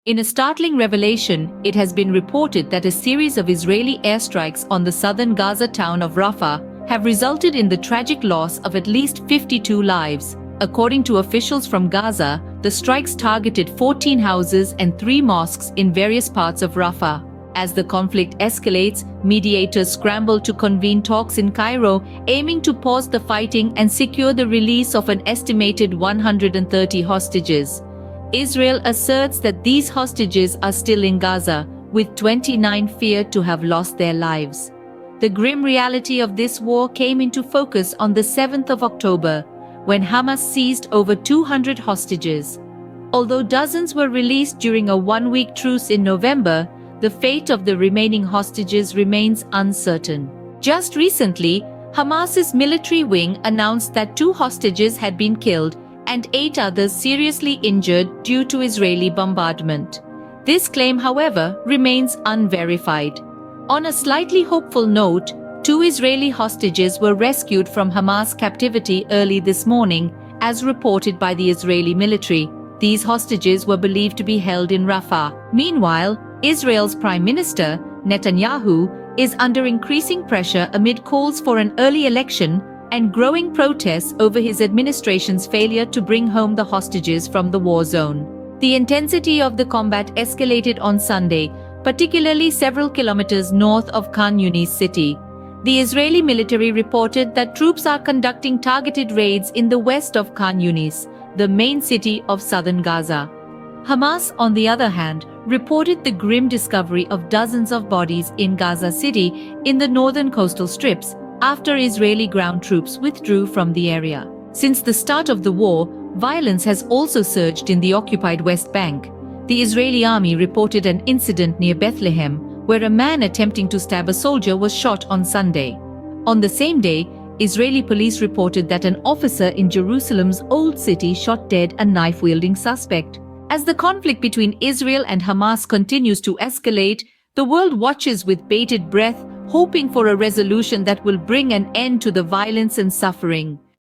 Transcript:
In a startling revelation, it has been reported that a series of Israeli airstrikes on the southern Gaza town of Rafah have resulted in the tragic loss of at least 52 lives. According to officials from Gaza, the strikes targeted 14 houses and 3 mosques in various parts of Rafah. As the conflict escalates, mediators scramble to convene talks in Cairo, aiming to pause the fighting and secure the release of an estimated 130 hostages. Israel asserts that these hostages are still in Gaza, with 29 feared to have lost their lives. The grim reality of this war came into focus on the 7th of October, when Hamas seized over 200 hostages. Although dozens were released during a one-week truce in November, the fate of the remaining hostages remains uncertain. Just recently, Hamas's military wing announced that 2 hostages had been killed and 8 others seriously injured due to Israeli bombardment. This claim, however, remains unverified. On a slightly hopeful note, 2 Israeli hostages were rescued from Hamas captivity early this morning, as reported by the Israeli military. These hostages were believed to be held in Rafah. Meanwhile, Israel's Prime Minister, Netanyahu, is under increasing pressure amid calls for an early election and growing protests over his administration's failure to bring home the hostages from the war zone. The intensity of the combat escalated on Sunday, particularly several kilometers north of Khan Yunis city. The Israeli military reported that troops are conducting targeted raids in the west of Khan Yunis, the main city of southern Gaza. Hamas, on the other hand, reported the grim discovery of dozens of bodies in Gaza City in the northern coastal strips after Israeli ground troops withdrew from the area. Since the start of the war, violence has also surged in the occupied West Bank. The Israeli army reported an incident near Bethlehem where a man attempting to stab a soldier was shot on Sunday. On the same day, Israeli police reported that an officer in Jerusalem's Old City shot dead a knife-wielding suspect. As the conflict between Israel and Hamas continues to escalate, the world watches with bated breath, hoping for a resolution that will bring an end to the violence and suffering.